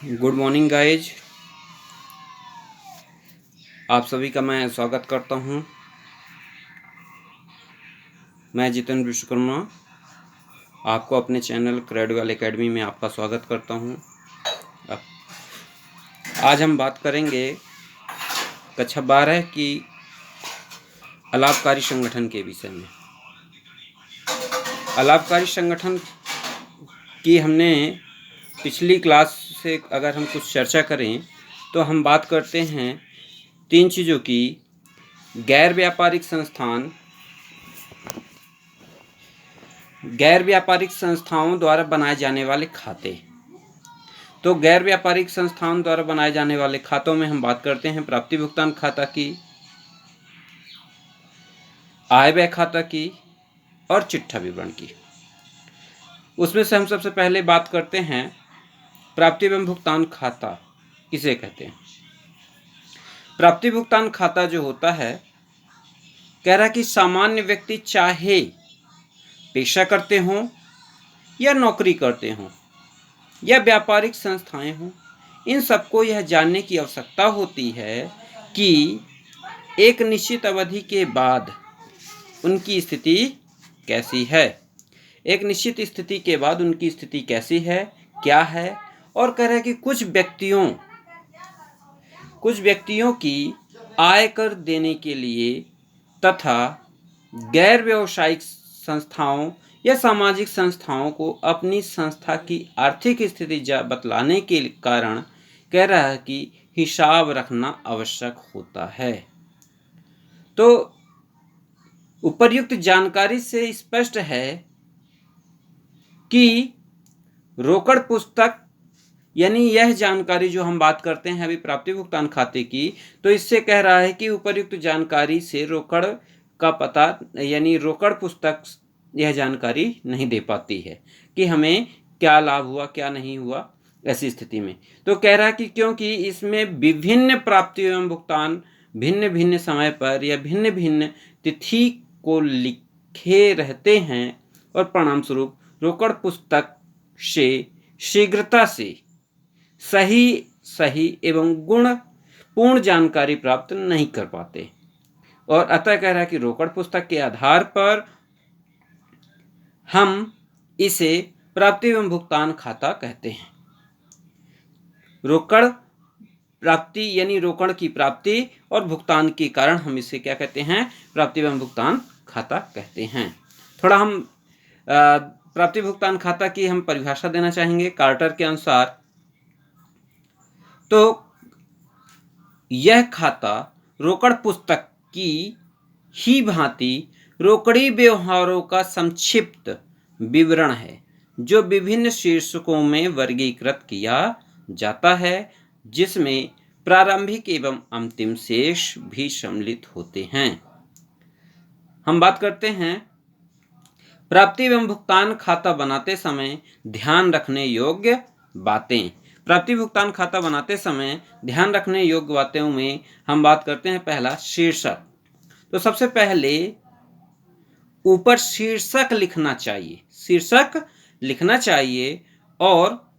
Good morning guys. आप सभी का मैं स्वागत करता हूं। मैं जितेंद्र विश्वकर्मा आपको अपने चैनल क्रेडवेल एकेडमी में आपका स्वागत करता हूं। आज हम बात करेंगे कक्षा 12 की अलाभकारी संगठन के विषय में। अलाभकारी संगठन की हमने पिछली क्लास से अगर हम कुछ चर्चा करें तो हम बात करते हैं 3 चीज़ों की: गैर व्यापारिक संस्थान, गैर व्यापारिक संस्थाओं द्वारा बनाए जाने वाले खाते। तो गैर व्यापारिक संस्थाओं द्वारा बनाए जाने वाले खातों में हम बात करते हैं प्राप्ति भुगतान खाता की, आय व्यय खाता की और चिट्ठा विवरण की। उसमें से हम सबसे पहले बात करते हैं प्राप्ति एवं भुगतान खाता किसे कहते हैं। प्राप्ति भुगतान खाता जो होता है, कह रहा कि सामान्य व्यक्ति चाहे पेशा करते हों या नौकरी करते हों या व्यापारिक संस्थाएं हों, इन सबको यह जानने की आवश्यकता होती है कि एक निश्चित अवधि के बाद उनकी स्थिति कैसी है। एक निश्चित स्थिति के बाद उनकी स्थिति कैसी है, क्या है। और कह रहा है कि कुछ व्यक्तियों की आय कर देने के लिए तथा गैर व्यावसायिक संस्थाओं या सामाजिक संस्थाओं को अपनी संस्था की आर्थिक स्थिति बतलाने के कारण कह रहा है कि हिसाब रखना आवश्यक होता है। तो उपर्युक्त जानकारी से स्पष्ट है कि रोकड़ पुस्तक, यानी यह जानकारी जो हम बात करते हैं अभी प्राप्ति भुगतान खाते की, तो इससे कह रहा है कि उपर्युक्त जानकारी से रोकड़ का पता, यानी रोकड़ पुस्तक यह जानकारी नहीं दे पाती है कि हमें क्या लाभ हुआ क्या नहीं हुआ ऐसी स्थिति में। तो कह रहा है कि क्योंकि इसमें विभिन्न प्राप्ति एवं भुगतान भिन्न भिन्न समय पर या भिन्न भिन्न तिथि को लिखे रहते हैं और परिणाम स्वरूप रोकड़ पुस्तक से शीघ्रता से सही एवं गुणपूर्ण जानकारी प्राप्त नहीं कर पाते। और अतः कह रहा है कि रोकड़ पुस्तक के आधार पर हम इसे प्राप्ति एवं भुगतान खाता कहते हैं। रोकड़ प्राप्ति यानी रोकड़ की प्राप्ति और भुगतान के कारण हम इसे क्या कहते हैं, प्राप्ति एवं भुगतान खाता कहते हैं। थोड़ा हम प्राप्ति भुगतान खाता की हम परिभाषा देना चाहेंगे कार्टर के अनुसार। तो यह खाता रोकड़ पुस्तक की ही भांति रोकड़ी व्यवहारों का संक्षिप्त विवरण है जो विभिन्न शीर्षकों में वर्गीकृत किया जाता है, जिसमें प्रारंभिक एवं अंतिम शेष भी सम्मिलित होते हैं। हम बात करते हैं प्राप्ति एवं भुगतान खाता बनाते समय ध्यान रखने योग्य बातें। प्राप्ति भुगतान खाता बनाते समय ध्यान रखने योग्य बातों में हम बात करते हैं पहला शीर्षक। तो सबसे पहले ऊपर शीर्षक लिखना चाहिए और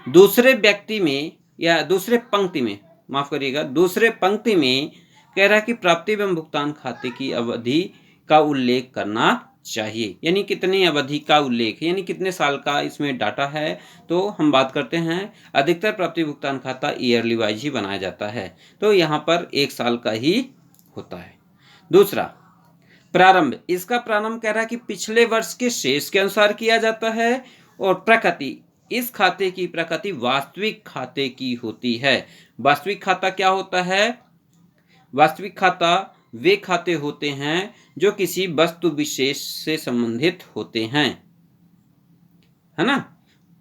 दूसरे पंक्ति में कह रहा है कि प्राप्ति एवं भुगतान खाते की अवधि का उल्लेख करना चाहिए। यानी कितनी अवधि का उल्लेख, यानी कितने साल का इसमें डाटा है। तो हम बात करते हैं अधिकतर प्राप्ति भुगतान खाता ईयरली वाइज ही बनाया जाता है, तो यहाँ पर 1 साल का ही होता है। दूसरा प्रारंभ, इसका प्रारंभ कह रहा है कि पिछले वर्ष के शेष के अनुसार किया जाता है। और प्रकृति, इस खाते की प्रकृति वास्तविक खाते की होती है। वास्तविक खाता क्या होता है? वास्तविक खाता वे खाते होते हैं जो किसी वस्तु विशेष से संबंधित होते हैं, है ना।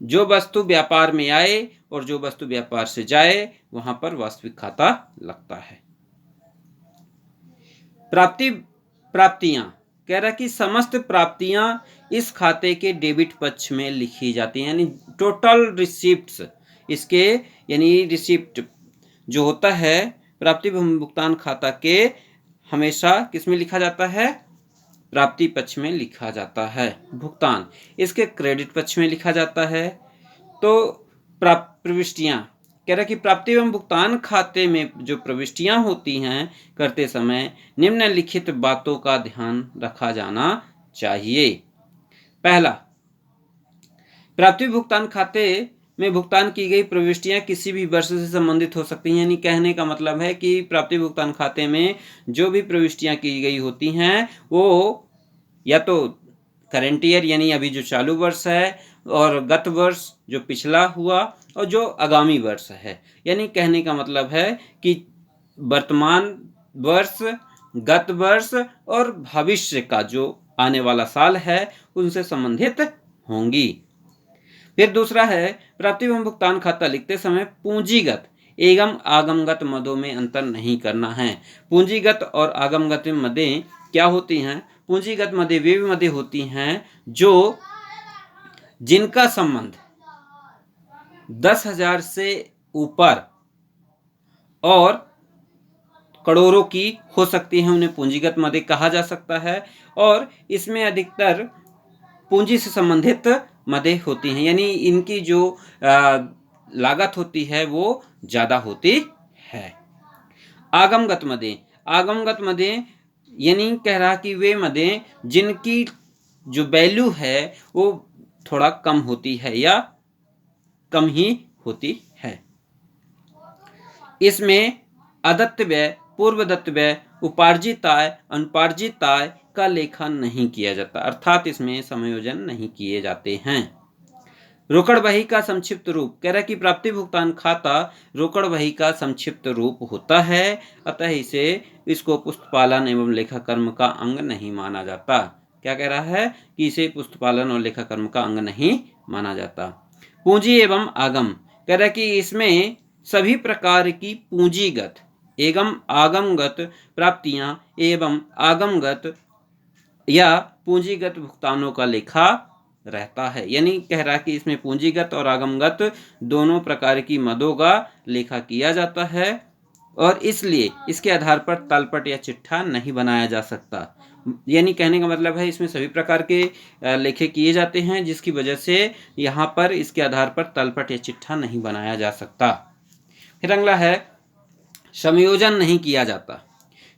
जो वस्तु व्यापार में आए और जो वस्तु व्यापार से जाए वहां पर वास्तविक खाता लगता है। प्राप्तियां कह रहा है कि समस्त प्राप्तियां इस खाते के डेबिट पक्ष में लिखी जाती हैं, यानी टोटल रिसिप्ट्स इसके, यानी रिसिप्ट जो होता है प्राप्ति भुगतान खाता के हमेशा किस में लिखा जाता है? प्राप्ति पक्ष में लिखा जाता है। भुगतान इसके क्रेडिट पक्ष में लिखा जाता है। तो प्रविष्टियां, कह रहा है कि प्राप्ति एवं भुगतान खाते में जो प्रविष्टियां होती हैं करते समय निम्नलिखित बातों का ध्यान रखा जाना चाहिए। पहला, प्राप्ति भुगतान खाते में भुगतान की गई प्रविष्टियां किसी भी वर्ष से संबंधित हो सकती हैं। यानी कहने का मतलब है कि प्राप्ति भुगतान खाते में जो भी प्रविष्टियां की गई होती हैं वो या तो करेंट ईयर यानी अभी जो चालू वर्ष है, और गत वर्ष जो पिछला हुआ, और जो आगामी वर्ष है। यानी कहने का मतलब है कि वर्तमान वर्ष, गत वर्ष और भविष्य का जो आने वाला साल है उनसे संबंधित होंगी। फिर दूसरा है, प्राप्ति एवं भुगतान खाता लिखते समय पूंजीगत एवं आगमगत मदों में अंतर नहीं करना है। पूंजीगत और आगमगत मदें क्या होती हैं? पूंजीगत मदें वे मदें होती हैं जो जिनका संबंध 10,000 से ऊपर और करोड़ों की हो सकती है, उन्हें पूंजीगत मदें कहा जा सकता है। और इसमें अधिकतर पूंजी से संबंधित मदें होती हैं, यानी इनकी जो लागत होती है वो ज़्यादा होती है। आगमगत मदें, आगमगत मदें यानी कह रहा कि वे मदें जिनकी जो वैल्यू है वो थोड़ा कम होती है या कम ही होती है। इसमें अदत्त व्यय, पूर्वदत्त व्यय, उपार्जित आय, अनुपार्जित आय का लेखा नहीं किया जाता, अर्थात इसमें समायोजन नहीं किए जाते हैं। रोकड़ बही का संक्षिप्त रूप, कह रहा है कि प्राप्ति भुगतान खाता रोकड़ बही का संक्षिप्त रूप होता है, अतः इसको पुस्तपालन एवं लेखाकर्म का अंग नहीं माना जाता। क्या कह रहा है कि इसे पुस्तपालन और लेखाकर्म का अंग नहीं माना जाता। पूंजी एवं आगम, कह रहा है कि इसमें सभी प्रकार की पूंजीगत एवं आगमगत प्राप्तियां एवं आगमगत या पूंजीगत भुगतानों का लेखा रहता है। यानी कह रहा है कि इसमें पूंजीगत और आगमगत दोनों प्रकार की मदों का लेखा किया जाता है, और इसलिए इसके आधार पर तलपट या चिट्ठा नहीं बनाया जा सकता। यानी कहने का मतलब है इसमें सभी प्रकार के लेखे किए जाते हैं, जिसकी वजह से यहाँ पर इसके आधार पर तलपट या चिट्ठा नहीं बनाया जा सकता। फिर अगला है, समायोजन नहीं किया जाता।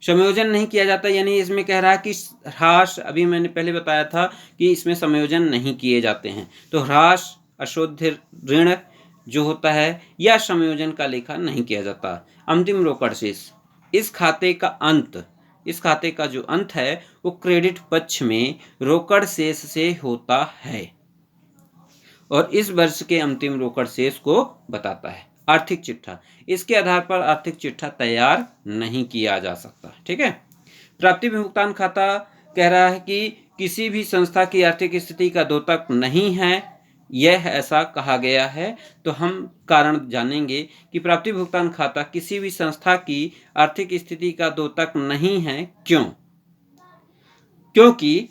समायोजन नहीं किया जाता यानी इसमें कह रहा है कि ह्रास, अभी मैंने पहले बताया था कि इसमें समायोजन नहीं किए जाते हैं, तो ह्रास, अशुद्ध ऋण जो होता है या समायोजन का लेखा नहीं किया जाता। अंतिम रोकड़ शेष, इस खाते का जो अंत है वो क्रेडिट पक्ष में रोकड़ शेष से होता है और इस वर्ष के अंतिम रोकड़ शेष को बताता है। आर्थिक चिट्ठा, इसके आधार पर आर्थिक चिट्ठा तैयार नहीं किया जा सकता। ठीक है। प्राप्ति भुगतान खाता कह रहा है कि किसी भी संस्था की आर्थिक स्थिति का द्योतक नहीं है, यह ऐसा कहा गया है। तो हम कारण जानेंगे कि प्राप्ति भुगतान खाता किसी भी संस्था की आर्थिक स्थिति का द्योतक नहीं है। क्यों? क्योंकि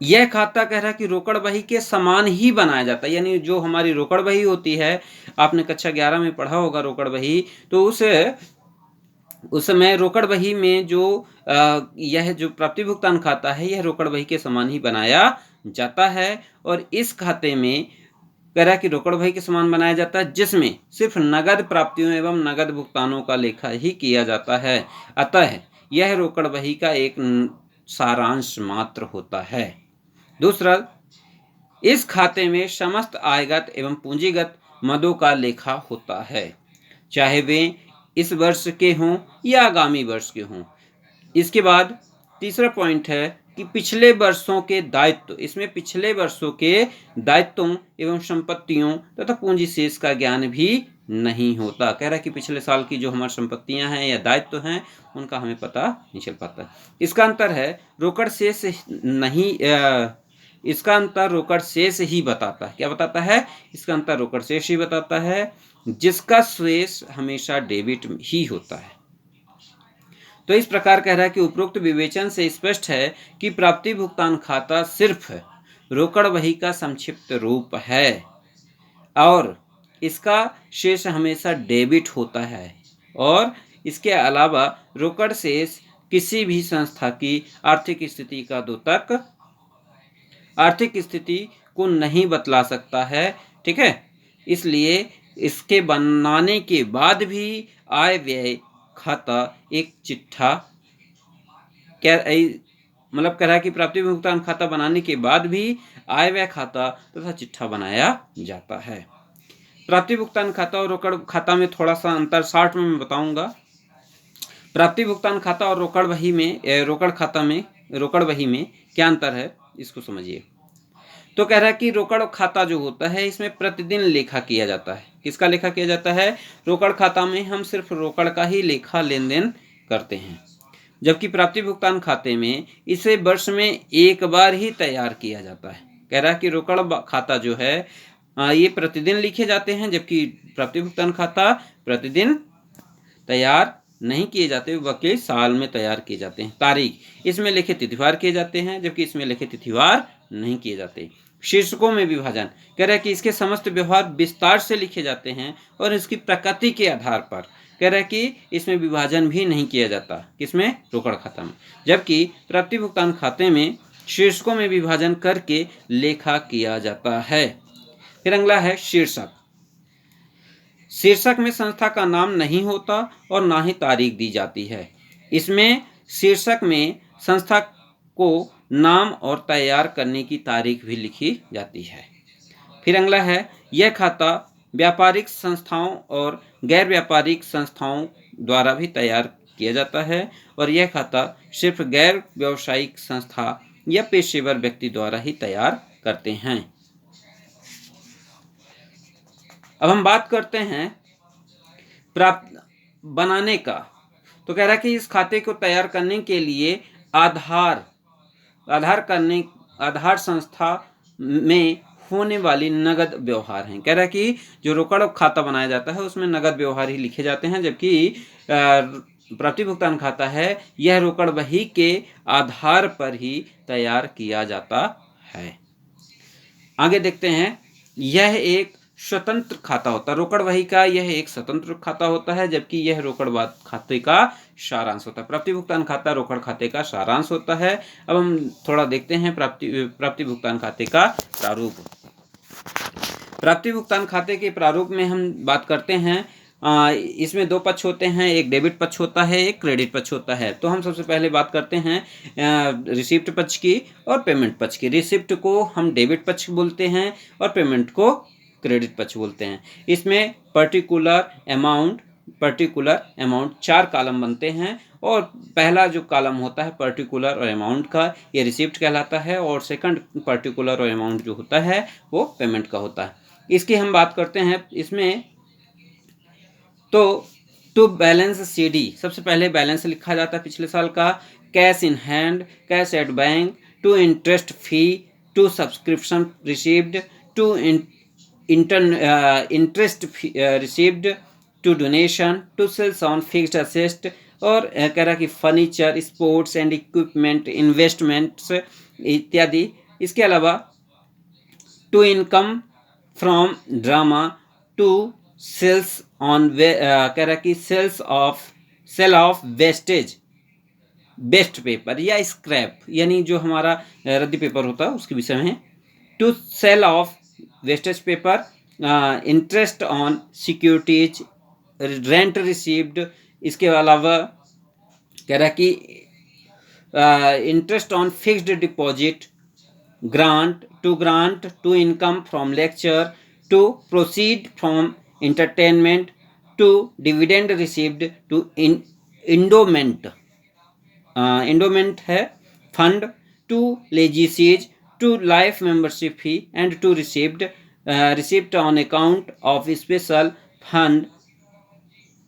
यह खाता कह रहा है कि रोकड़ बही के समान ही बनाया जाता है। यानी जो हमारी रोकड़ बही होती है, आपने कक्षा 11 में पढ़ा होगा रोकड़ बही, तो उस समय रोकड़ बही में जो यह जो प्राप्ति भुगतान खाता है यह रोकड़ बही के समान ही बनाया जाता है। और इस खाते में कह रहा है कि रोकड़ बही के समान बनाया जाता है जिसमें सिर्फ नगद प्राप्तियों एवं नगद भुगतानों का लेखा ही किया जाता है। अतः यह रोकड़ बही का एक सारांश मात्र होता है। दूसरा, इस खाते में समस्त आयगत एवं पूंजीगत मदों का लेखा होता है, चाहे वे इस वर्ष के हों या आगामी वर्ष के हों। इसके बाद तीसरा पॉइंट है कि पिछले वर्षों के दायित्व, इसमें पिछले वर्षों के दायित्वों एवं संपत्तियों तथा पूंजी शेष का ज्ञान भी नहीं होता। कह रहा है कि पिछले साल की जो हमारी संपत्तियां हैं या दायित्व हैं उनका हमें पता नहीं चल पाता। इसका अंतर है रोकड़ शेष नहीं, इसका अंतर रोकड़ शेष ही बताता है। क्या बताता है? इसका अंतर रोकड़ शेष ही बताता है, जिसका शेष हमेशा डेबिट ही होता है। तो इस प्रकार कह रहा है कि उपरोक्त विवेचन से स्पष्ट है कि प्राप्ति भुगतान खाता सिर्फ रोकड़ बही का संक्षिप्त रूप है और इसका शेष हमेशा डेबिट होता है, और इसके अलावा रोकड़ शेष किसी भी संस्था की आर्थिक स्थिति का द्योतक, आर्थिक स्थिति को नहीं बतला सकता है। ठीक है। इसलिए इसके बनाने के बाद भी आय व्यय खाता एक चिट्ठा मतलब कह रहा है कि प्राप्ति भुगतान खाता बनाने के बाद भी आय व्यय खाता तथा चिट्ठा बनाया जाता है। प्राप्ति भुगतान खाता और रोकड़ खाता में थोड़ा सा अंतर शॉर्ट में मैं बताऊंगा। प्राप्ति भुगतान खाता और रोकड़ वही में क्या अंतर है, इसको समझिए। तो कह रहा है कि रोकड़ खाता जो होता है इसमें प्रतिदिन लेखा किया जाता है। किसका लेखा किया जाता है? रोकड़ खाता में हम सिर्फ रोकड़ का ही लेखा लेन देन करते हैं, जबकि प्राप्ति भुगतान खाते में इसे वर्ष में एक बार ही तैयार किया जाता है। कह रहा है कि रोकड़ खाता जो है ये प्रतिदिन लिखे जाते हैं, जबकि प्राप्ति भुगतान खाता प्रतिदिन तैयार नहीं किए जाते, बल्कि साल में तैयार किए जाते हैं। तारीख इसमें लिखे तिथिवार किए जाते हैं, जबकि इसमें लिखे तिथिवार नहीं किए जाते। शीर्षकों में विभाजन कह रहा है कि इसके समस्त व्यवहार विस्तार से लिखे जाते हैं और इसकी प्रकृति के आधार पर कह रहा है कि इसमें विभाजन भी नहीं किया जाता। किसमें? रोकड़ खाता में। जबकि प्राप्ति भुगतान खाते में शीर्षकों में विभाजन करके लेखा किया जाता है। फिर अगला है शीर्षक। शीर्षक में संस्था का नाम नहीं होता और ना ही तारीख दी जाती है। इसमें शीर्षक में संस्था को नाम और तैयार करने की तारीख भी लिखी जाती है। फिर अगला है यह खाता व्यापारिक संस्थाओं और गैर व्यापारिक संस्थाओं द्वारा भी तैयार किया जाता है, और यह खाता सिर्फ गैर व्यावसायिक संस्था या पेशेवर व्यक्ति द्वारा ही तैयार करते हैं। अब हम बात करते हैं प्राप्त बनाने का। तो कह रहा है कि इस खाते को तैयार करने के लिए आधार संस्था में होने वाली नगद व्यवहार हैं। कह रहा है कि जो रोकड़ खाता बनाया जाता है उसमें नगद व्यवहार ही लिखे जाते हैं, जबकि प्राप्ति भुगतान खाता है यह रोकड़ वही के आधार पर ही तैयार किया जाता है। आगे देखते हैं, यह एक स्वतंत्र खाता होता है। रोकड़ वही का यह एक स्वतंत्र खाता होता है, जबकि यह रोकड़ खाते का सारांश होता है। प्राप्ति भुगतान खाता रोकड़ खाते का सारांश होता है। अब हम थोड़ा देखते हैं प्राप्ति भुगतान खाते का प्रारूप। प्राप्ति भुगतान खाते के प्रारूप में हम बात करते हैं। इसमें दो पक्ष होते हैं, एक डेबिट पक्ष होता है, एक क्रेडिट पक्ष होता है। तो हम सबसे पहले बात करते हैं रिसिप्ट पक्ष की और पेमेंट पक्ष की। रिसिप्ट को हम डेबिट पक्ष बोलते हैं और पेमेंट को क्रेडिट पक्ष बोलते हैं। इसमें पर्टिकुलर अमाउंट 4 कॉलम बनते हैं, और पहला जो कॉलम होता है पर्टिकुलर और अमाउंट का, ये रिसिप्ट कहलाता है, और सेकंड पर्टिकुलर और अमाउंट जो होता है वो पेमेंट का होता है। इसकी हम बात करते हैं। इसमें तो टू बैलेंस सीडी, सबसे पहले बैलेंस लिखा जाता है पिछले साल का, cash in hand, cash at bank, to interest fee, to subscription received, to interest received, to donation, to sales on fixed asset, और कह रहा कि furniture, sports and equipment, investments इत्यादि। इसके अलावा to income from drama, to sales on कह रहा कि सेल ऑफ वेस्ट पेपर या स्क्रैप, यानी जो हमारा रद्दी पेपर होता है उसके विषय में। To sale of wastage paper, interest on securities, rent received. इसके अलावा कह रहा कि interest on fixed deposit, grant, to income from lecture, to proceed from entertainment, to dividend received, to endowment है fund, to legacies, to life membership fee, and to received on account of special fund,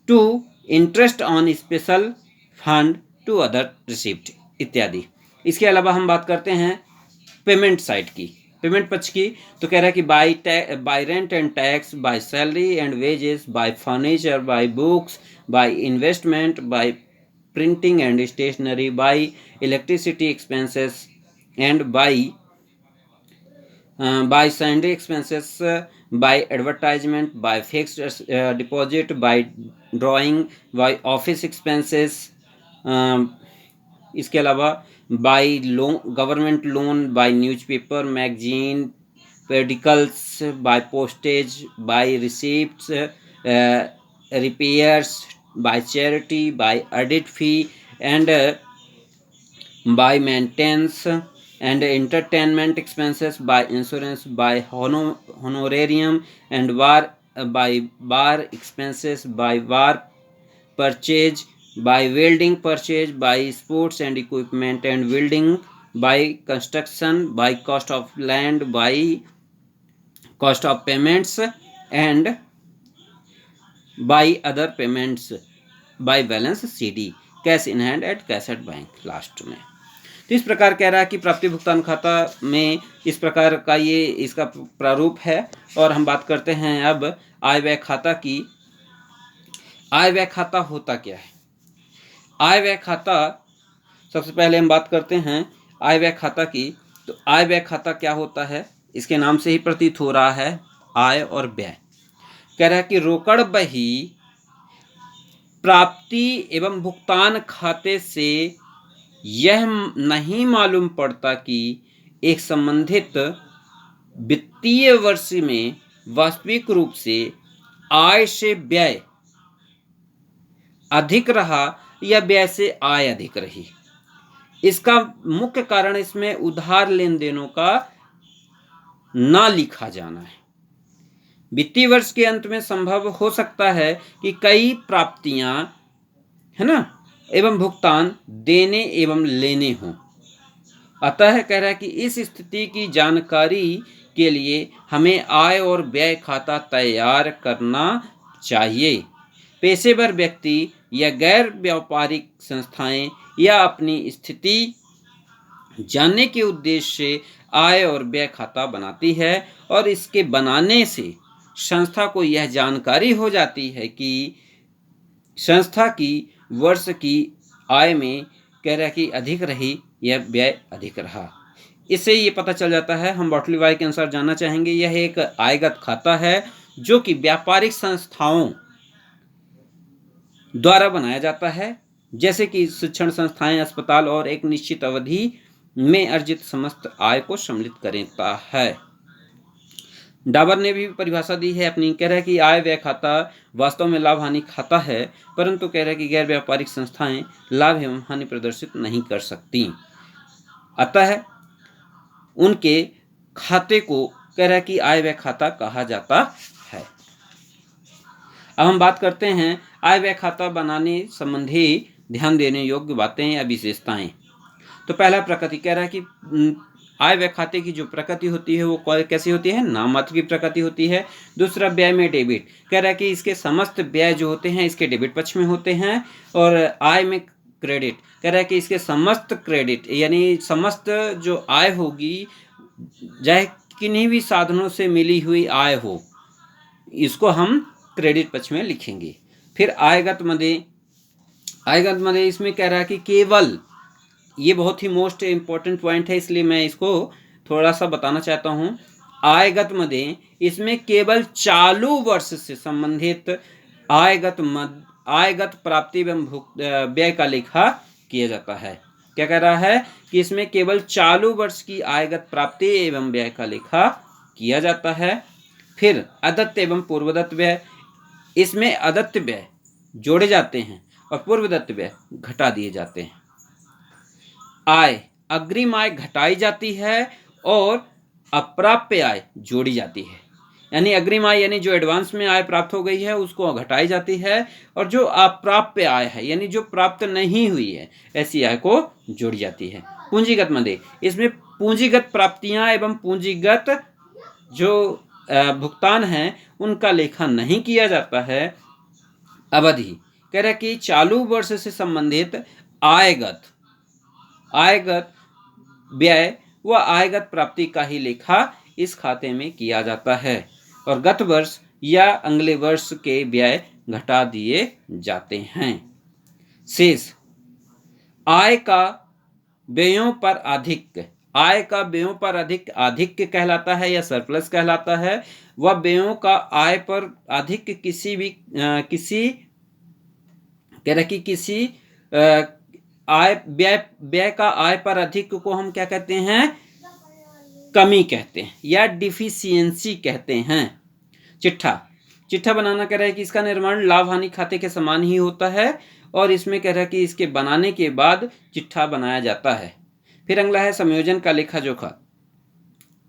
to interest on special fund, to other received इत्यादि। इसके अलावा हम बात करते हैं payment side की, payment पक्ष की। तो कह रहा है कि by rent and tax, by salary and wages, by furniture, by books, by investment, by printing and stationery, by electricity expenses, and by salary expenses, by advertisement, by fixed deposit, by drawing, by office expenses. इसके अलावा by loan, government loan, by newspaper, magazine, periodicals, by postage, by receipts, repairs, by charity, by audit fee, and by maintenance and entertainment expenses, by insurance, by honorarium, and by bar expenses, by war purchase, by welding purchase, by sports and equipment and welding, by construction, by cost of land, by cost of payments, and by other payments, by balance CD, cash in hand eight cash at bank last में। तो इस प्रकार कह रहा है कि प्राप्ति भुगतान खाता में इस प्रकार का ये इसका प्रारूप है। और हम बात करते हैं अब आय व्यय खाता की। आय व्यय खाता होता क्या है? आय व्यय खाता, सबसे पहले हम बात करते हैं आय व्यय खाता की। तो आय व्यय खाता क्या होता है? इसके नाम से ही प्रतीत हो रहा है आय और व्यय। कह रहा है कि रोकड़ बही प्राप्ति एवं भुगतान खाते से यह नहीं मालूम पड़ता कि एक संबंधित वित्तीय वर्ष में वास्तविक रूप से आय से व्यय अधिक रहा या व्यय से आय अधिक रही। इसका मुख्य कारण इसमें उधार लेन देनों का ना लिखा जाना है। वित्तीय वर्ष के अंत में संभव हो सकता है कि कई प्राप्तियां, है ना, एवं भुगतान देने एवं लेने हों। अतः कह रहा है कि इस स्थिति की जानकारी के लिए हमें आय और व्यय खाता तैयार करना चाहिए। पेशेवर व्यक्ति या गैर व्यापारिक संस्थाएं या अपनी स्थिति जानने के उद्देश्य से आय और व्यय खाता बनाती है और इसके बनाने से संस्था को यह जानकारी हो जाती है कि संस्था की वर्ष की आय में कह रहा है कि अधिक रही या व्यय अधिक रहा। इससे ये पता चल जाता है। हम बॉटली वाई के अनुसार जानना चाहेंगे, यह एक आयगत खाता है जो कि व्यापारिक संस्थाओं द्वारा बनाया जाता है, जैसे कि शिक्षण संस्थाएं, अस्पताल, और एक निश्चित अवधि में अर्जित समस्त आय को सम्मिलित करता है। डाबर ने भी परिभाषा दी है अपनी। कह रहा है कि आय व्यय खाता वास्तव में लाभ हानि खाता है, परंतु कह रहा है कि गैर व्यापारिक संस्थाएं लाभ एवं हानि प्रदर्शित नहीं कर सकती, अतः उनके खाते को कह रहा है कि आय व्यय खाता कहा जाता है। अब हम बात करते हैं आय व्यय खाता बनाने संबंधी ध्यान देने योग्य बातें या विशेषताएं। तो पहला प्रकृति, कह रहा है कि आय व्यय खाते की जो प्रकृति होती है वो कैसी होती है? नाम मात्र की प्रकृति होती है। दूसरा, व्यय में डेबिट, कह रहा है कि इसके समस्त व्यय जो होते हैं इसके डेबिट पक्ष में होते हैं। और आय में क्रेडिट, कह रहा है कि इसके समस्त क्रेडिट यानी समस्त जो आय होगी, चाहे किन्हीं भी साधनों से मिली हुई आय हो, इसको हम क्रेडिट पक्ष में लिखेंगे। फिर आयगत मदे, आयगत मदे इसमें कह रहा है कि केवल, ये बहुत ही मोस्ट इम्पोर्टेंट पॉइंट है इसलिए मैं इसको थोड़ा सा बताना चाहता हूँ। आयगत मदे इसमें केवल चालू वर्ष से संबंधित आयगत प्राप्ति एवं व्यय का लेखा किया जाता है। क्या कह रहा है कि इसमें केवल चालू वर्ष की आयगत प्राप्ति एवं व्यय का लेखा किया जाता है। फिर अदत्त एवं पूर्वदत्त व्यय, इसमें अदत्त व्यय जोड़े जाते हैं और पूर्वदत्त व्यय घटा दिए जाते हैं। आय, अग्रिम आय घटाई जाती है और अप्राप्य आय जोड़ी जाती है। यानी अग्रिम आय यानी जो एडवांस में आय प्राप्त हो गई है उसको घटाई जाती है, और जो अप्राप्य आय है यानी जो प्राप्त नहीं हुई है ऐसी आय को जोड़ी जाती है। पूंजीगत मदे, इसमें पूंजीगत प्राप्तियां एवं पूंजीगत जो भुगतान है उनका लेखा नहीं किया जाता है। अवधि, कह रहा है कि चालू वर्ष से संबंधित आयगत व्यय व आयगत प्राप्ति का ही लेखा इस खाते में किया जाता है, और गत वर्ष या अगले वर्ष के व्यय घटा दिए जाते हैं। शेष, आय का व्ययों पर अधिक, आय का व्ययों पर अधिक कहलाता है या सरप्लस कहलाता है। वह व्ययों का आय पर अधिक किसी आय व्यय का आय पर अधिक को हम क्या कहते हैं? कमी कहते हैं या डिफिशियंसी कहते हैं। चिट्ठा बनाना कह रहा है कि इसका निर्माण लाभ हानि खाते के समान ही होता है और इसमें कह रहा है कि इसके बनाने के बाद चिट्ठा बनाया जाता है। फिर अगला है संयोजन का लेखा जोखा।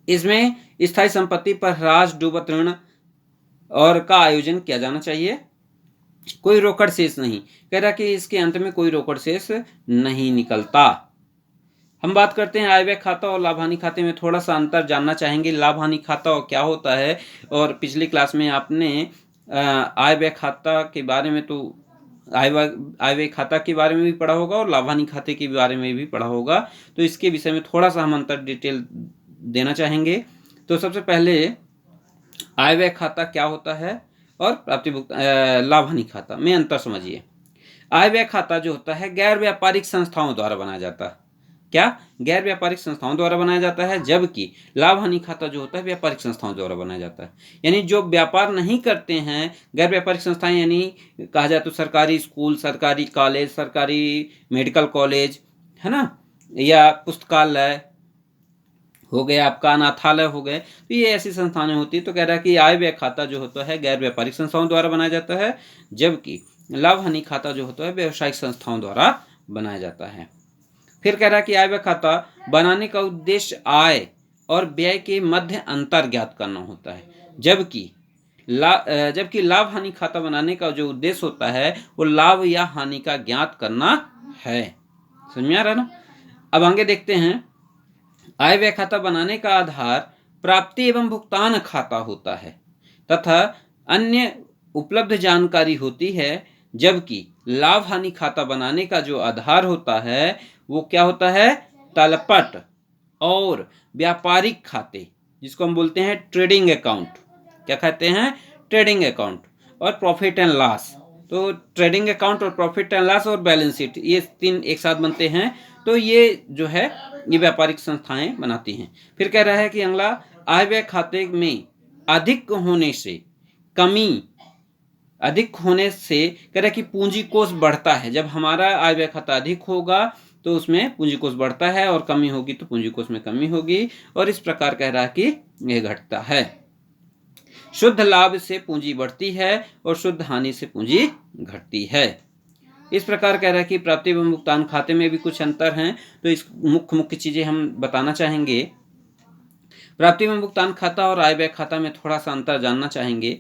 इसमें स्थायी संपत्ति पर ह्रास, डूबत ऋण और का आयोजन किया जाना चाहिए। कोई रोकड़ शेष नहीं, कह रहा कि इसके अंत में कोई रोकड़ शेष नहीं निकलता। हम बात करते हैं आय व्यय खाता और लाभ हानि खाते में थोड़ा सा अंतर जानना चाहेंगे। लाभ हानि खाता और क्या होता है, और पिछली क्लास में आपने आय व्यय खाता के बारे में तो आय व्यय खाता के बारे में भी पढ़ा होगा और लाभ हानि खाते के बारे में भी पढ़ा होगा, तो इसके विषय में थोड़ा सा हम अंतर डिटेल देना चाहेंगे। तो सबसे पहले आय व्यय खाता क्या होता है और प्राप्ति लाभ हानि खाता में अंतर समझिए। आय व्यय खाता जो होता है गैर व्यापारिक संस्थाओं द्वारा बनाया जाता है। क्या? गैर व्यापारिक संस्थाओं द्वारा बनाया जाता है, जबकि लाभ हानि खाता जो होता है व्यापारिक संस्थाओं द्वारा बनाया जाता है। यानी जो व्यापार नहीं करते हैं, गैर व्यापारिक संस्थाएं, यानी कहा जाए तो सरकारी स्कूल, सरकारी कॉलेज, सरकारी मेडिकल कॉलेज है ना, या पुस्तकालय हो गए, आपका अनाथालय हो गए, तो ये ऐसी संस्थाएं होती है। तो कह रहा है कि आय व्यय खाता जो होता है गैर व्यापारिक संस्थाओं द्वारा बनाया जाता है, जबकि लाभ हानि खाता जो होता है व्यावसायिक संस्थाओं द्वारा बनाया जाता है। फिर कह रहा है कि आय व्यय खाता बनाने का उद्देश्य आय और व्यय के मध्य अंतर ज्ञात करना होता है, जबकि लाभ हानि खाता बनाने का जो उद्देश्य होता है वो लाभ या हानि का ज्ञात करना है। समझ में आ रहा ना? अब आगे देखते हैं। आय व्यय खाता बनाने का आधार प्राप्ति एवं भुगतान खाता होता है तथा अन्य उपलब्ध जानकारी होती है, जबकि लाभ हानि खाता बनाने का जो आधार होता है वो क्या होता है? तलपट और व्यापारिक खाते, जिसको हम बोलते हैं ट्रेडिंग अकाउंट। क्या कहते हैं? ट्रेडिंग अकाउंट और प्रॉफिट एंड लॉस। तो ट्रेडिंग अकाउंट और प्रॉफिट एंड लॉस और बैलेंस शीट, ये तीन एक साथ बनते हैं। तो ये जो है ये व्यापारिक संस्थाएं बनाती हैं। फिर कह रहा है कि अगला, आय व्यय खाते में अधिक होने से कह रहा है कि पूंजी कोष बढ़ता है। जब हमारा आय व्यय खाता अधिक होगा तो उसमें पूंजी कोष बढ़ता है और कमी होगी तो पूंजी कोष में कमी होगी, और इस प्रकार कह रहा है कि यह घटता है। शुद्ध लाभ से पूंजी बढ़ती है और शुद्ध हानि से पूंजी घटती है। इस प्रकार कह रहा है कि प्राप्ति एवं भुगतान खाते में भी कुछ अंतर हैं, तो इस मुख्य चीजें हम बताना चाहेंगे। प्राप्ति एवं भुगतान खाता और आय व्यय खाता में थोड़ा सा अंतर जानना चाहेंगे।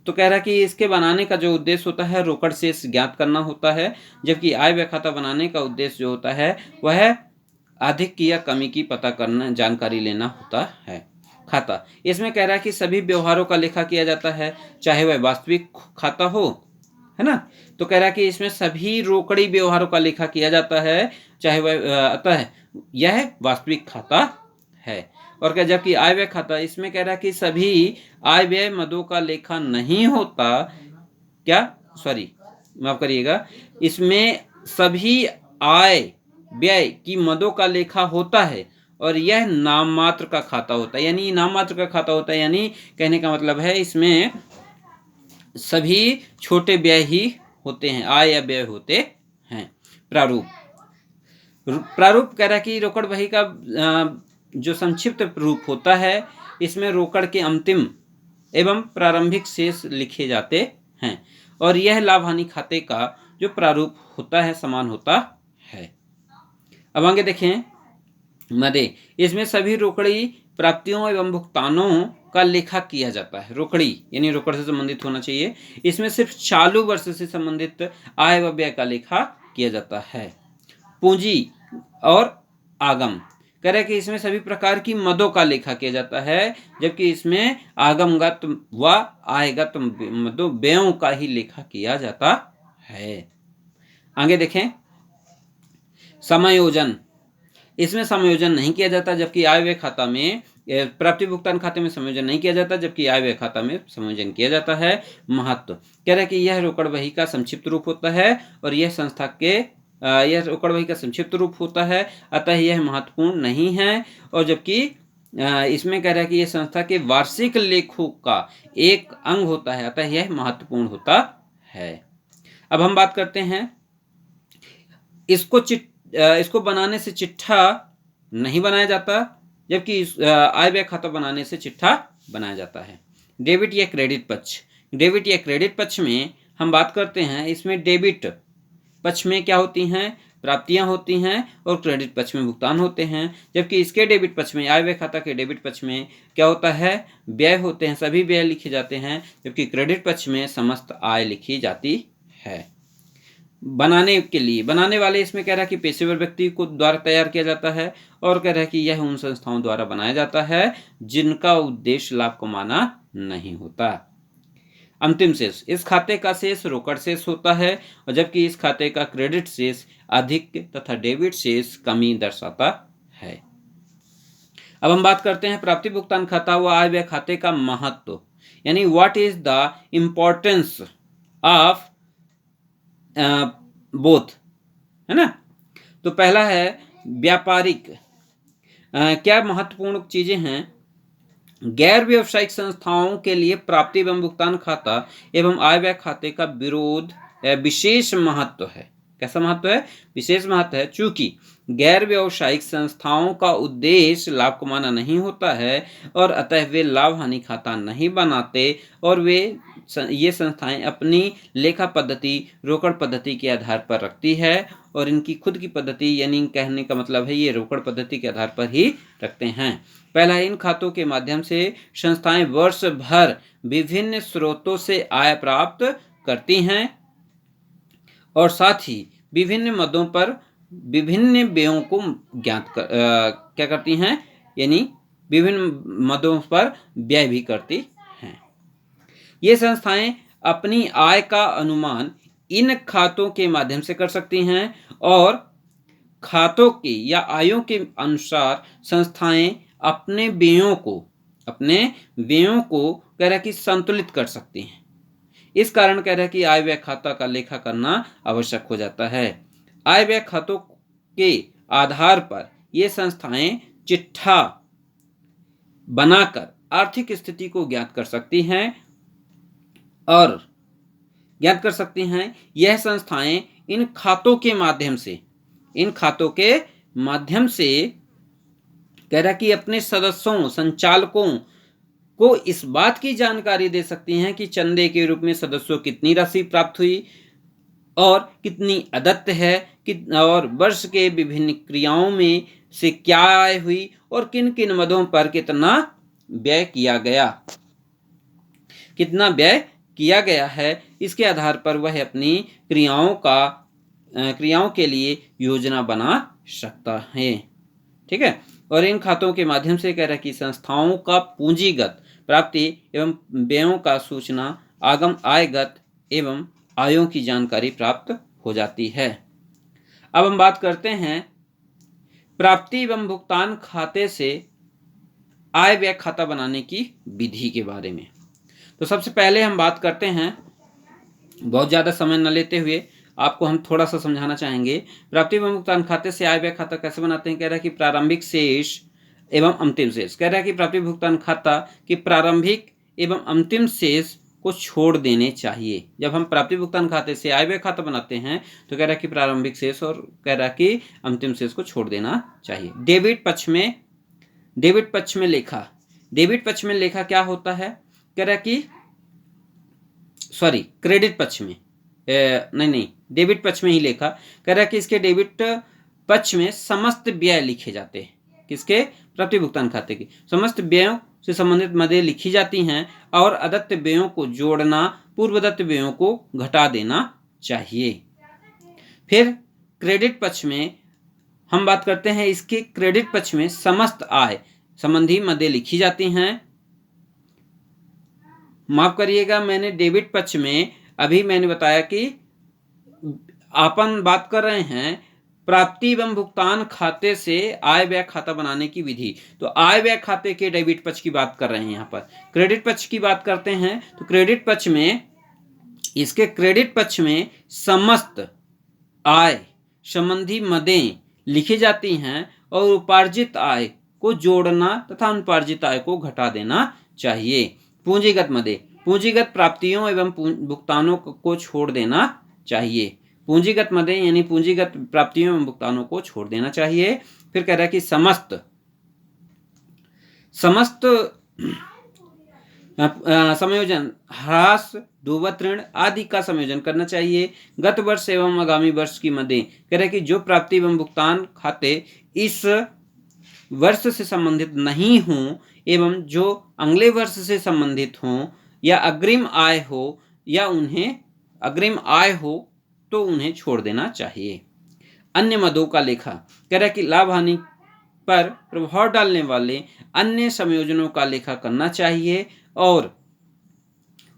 तो कह रहा है कि इसके बनाने का जो उद्देश्य होता है रोकड़ शेष ज्ञात करना होता है, जबकि आय व्यय खाता बनाने का उद्देश्य जो होता है वह अधिक की या कमी की पता करना, जानकारी लेना होता है। खाता, इसमें कह रहा है कि सभी व्यवहारों का लेखा किया जाता है, चाहे वह वास्तविक खाता हो, है ना। तो कह रहा है कि इसमें सभी रोकड़ी व्यवहारों का लेखा किया जाता है, चाहे वह अतः यह वास्तविक खाता है। और क्या, जबकि आय व्यय खाता, इसमें कह रहा है कि सभी आय व्यय मदों का लेखा नहीं होता। क्या, सॉरी माफ करिएगा, इसमें सभी आय व्यय की मदों का लेखा होता है और यह नाम मात्र का खाता होता है। यानी नाम मात्र का खाता होता है, यानी कहने का मतलब है इसमें सभी छोटे व्यय ही होते हैं, आय या व्यय होते हैं। प्रारूप कह रहा है कि रोकड़ बही का जो संक्षिप्त रूप होता है, इसमें रोकड़ के अंतिम एवं प्रारंभिक शेष लिखे जाते हैं, और यह लाभ हानि खाते का जो प्रारूप होता है समान होता है। अब आगे देखें मदे, इसमें सभी रोकड़ी प्राप्तियों एवं भुगतानों का लेखा किया जाता है। रोकड़ी यानी रोकड़ से संबंधित होना चाहिए। इसमें सिर्फ चालू वर्ष से संबंधित आय व व्यय का लेखा किया जाता है। पूंजी और आगम, कह रहे कि इसमें सभी प्रकार की मदों का लेखा किया जाता है, जबकि इसमें आगमगत व आयगत मदों व्ययों का ही लेखा किया जाता है। आगे देखें समायोजन, इसमें समायोजन नहीं किया जाता, जबकि आय व्यय खाता में, प्राप्ति भुगतान खाते में समायोजन नहीं किया जाता, जबकि आय व्यय खाता में समायोजन किया जाता है। महत्व, कह रहे कि यह रोकड़ बही का संक्षिप्त रूप होता है और यह संस्था के यह रोकड़ बही का संक्षिप्त रूप होता है, अतः यह महत्वपूर्ण नहीं है। और जबकि इसमें कह रहा है कि यह संस्था के वार्षिक लेखों का एक अंग होता है, अतः यह महत्वपूर्ण होता है। अब हम बात करते हैं, इसको बनाने से चिट्ठा नहीं बनाया जाता, जबकि आय व्यय खाता बनाने से चिट्ठा बनाया जाता है। डेबिट या क्रेडिट पक्ष, डेबिट या क्रेडिट पक्ष में हम बात करते हैं, इसमें डेबिट पक्ष में क्या होती हैं, प्राप्तियां होती हैं और क्रेडिट पक्ष में भुगतान होते हैं। जबकि इसके डेबिट पक्ष में, आय व्यय खाता के डेबिट पक्ष में क्या होता है, व्यय होते हैं, सभी व्यय लिखे जाते हैं। जबकि क्रेडिट पक्ष में समस्त आय लिखी जाती है। बनाने के लिए, बनाने वाले इसमें कह रहा है कि पेशेवर व्यक्ति को द्वारा तैयार किया जाता है और कह रहा है कि यह उन संस्थाओं द्वारा बनाया जाता है जिनका उद्देश्य लाभ कमाना नहीं होता। अंतिम शेष, इस खाते का शेष रोकड़ शेष होता है और जबकि इस खाते का क्रेडिट शेष अधिक तथा डेबिट शेष कमी दर्शाता है। अब हम बात करते हैं प्राप्ति भुगतान खाता व आय व्यय खाते का महत्व, यानी what is the importance of both, है ना। तो पहला है व्यापारिक, क्या महत्वपूर्ण चीजें हैं। गैर व्यवसायिक संस्थाओं के लिए प्राप्ति एवं भुगतान खाता एवं आय व्यय खाते का विरोध विशेष महत्व है। कैसा महत्व है, विशेष महत्व है। चूंकि गैर व्यवसायिक संस्थाओं का उद्देश्य लाभ कमाना नहीं होता है और अतः वे लाभ हानि खाता नहीं बनाते और ये संस्थाएं अपनी लेखा पद्धति रोकड़ पद्धति के आधार पर रखती है और इनकी खुद की पद्धति, यानी कहने का मतलब है ये रोकड़ पद्धति के आधार पर ही रखते हैं। पहला, इन खातों के माध्यम से संस्थाएं वर्ष भर विभिन्न स्रोतों से आय प्राप्त करती हैं और साथ ही विभिन्न मदों पर विभिन्न व्ययों को क्या करती हैं, यानी विभिन्न मदों पर व्यय भी करती हैं। ये संस्थाएं अपनी आय का अनुमान इन खातों के माध्यम से कर सकती हैं और खातों के या आयों के अनुसार संस्थाएं अपने व्ययों को कह रहा है कि संतुलित कर सकती हैं। इस कारण कह रहा है कि आय व्यय खाता का लेखा करना आवश्यक हो जाता है। आय व्यय खातों के आधार पर ये संस्थाएं चिट्ठा बनाकर आर्थिक स्थिति को ज्ञात कर सकती हैं यह संस्थाएं इन खातों के माध्यम से कह रहा कि अपने सदस्यों, संचालकों को इस बात की जानकारी दे सकती हैं कि चंदे के रूप में सदस्यों कितनी राशि प्राप्त हुई और कितनी अदत्त है, और वर्ष के विभिन्न क्रियाओं में से क्या आय हुई और किन किन मदों पर कितना व्यय किया गया है। इसके आधार पर वह अपनी क्रियाओं के लिए योजना बना सकता है। ठीक है। और इन खातों के माध्यम से कह रहा है कि संस्थाओं का पूंजीगत प्राप्ति एवं व्ययों का सूचना, आगम आयगत एवं आयों की जानकारी प्राप्त हो जाती है। अब हम बात करते हैं प्राप्ति एवं भुगतान खाते से आय व्यय खाता बनाने की विधि के बारे में। तो सबसे पहले हम बात करते हैं, बहुत ज़्यादा समय न लेते हुए आपको हम थोड़ा सा समझाना चाहेंगे। प्राप्ति एवं भुगतान खाते से आय व्यय खाता कैसे बनाते हैं। कह रहा है कि प्रारंभिक शेष एवं अंतिम शेष। कह रहा है कि प्राप्ति भुगतान खाता के प्रारंभिक एवं अंतिम शेष को छोड़ देने चाहिए। जब हम प्राप्ति भुगतान खाते से आय व्यय खाता बनाते हैं तो कह रहा है कि प्रारंभिक शेष और कह रहा है कि अंतिम शेष को छोड़ देना चाहिए। डेबिट पक्ष में लेखा क्या होता है। कह रहा है कि क्रेडिट पक्ष में डेबिट पक्ष में ही लेखा। कह रहा है कि इसके डेबिट पक्ष में समस्त व्यय लिखे जाते हैं। किसके, प्राप्ति भुगतान खाते के समस्त व्ययों से संबंधित मदें लिखी जाती हैं और अदत्त व्ययों को जोड़ना, पूर्वदत्त व्ययों को घटा देना चाहिए। फिर क्रेडिट पक्ष में हम बात करते हैं, इसके क्रेडिट पक्ष में समस्त आय संबंधी मदें लिखी जाती हैं। माफ करिएगा, मैंने डेबिट पक्ष में अभी मैंने बताया कि अपन बात कर रहे हैं प्राप्ति एवं भुगतान खाते से आय व्यय खाता बनाने की विधि। तो आय व्यय खाते के डेबिट पक्ष की बात कर रहे हैं। यहाँ पर क्रेडिट पक्ष की बात करते हैं तो क्रेडिट पक्ष में, इसके क्रेडिट पक्ष में समस्त आय संबंधी मदें लिखी जाती हैं और उपार्जित आय को जोड़ना तथा अनुपार्जित आय को घटा देना चाहिए। पूंजीगत प्राप्तियों एवं भुगतानों को छोड़ देना चाहिए। पूंजीगत मदें यानी पूंजीगत प्राप्तियों एवं भुगतानों को छोड़ देना चाहिए। फिर कह रहा है कि समस्त समस्त समायोजन, ह्रास, डूबत ऋण आदि का संयोजन करना चाहिए। गत वर्ष एवं आगामी वर्ष की मदें, कह रहे कि जो प्राप्ति एवं भुगतान खाते इस वर्ष से संबंधित नहीं हों एवं जो अगले वर्ष से संबंधित हों या अग्रिम आय हो या उन्हें अग्रिम आय हो तो उन्हें छोड़ देना चाहिए। अन्य मदों का लेखा, कह रहा है कि लाभ हानि पर प्रभाव डालने वाले अन्य संयोजनों का लेखा करना चाहिए और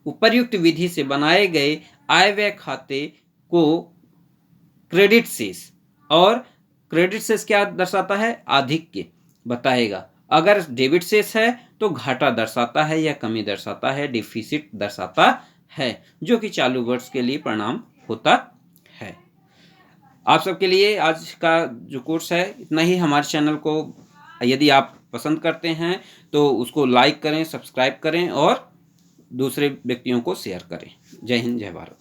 उपर्युक्त विधि से बनाए गए आय व्यय खाते को क्रेडिट शेष, और क्रेडिट शेष क्या दर्शाता है? आधिक्य बताएगा। अगर डेबिट शेष है तो घाटा दर्शाता है या कमी दर्शाता है, डिफिसिट दर्शाता है, जो कि चालू वर्ष के लिए परिणाम होता है। आप सबके लिए आज का जो कोर्स है इतना ही। हमारे चैनल को यदि आप पसंद करते हैं तो उसको लाइक करें, सब्सक्राइब करें और दूसरे व्यक्तियों को शेयर करें। जय हिंद, जय भारत।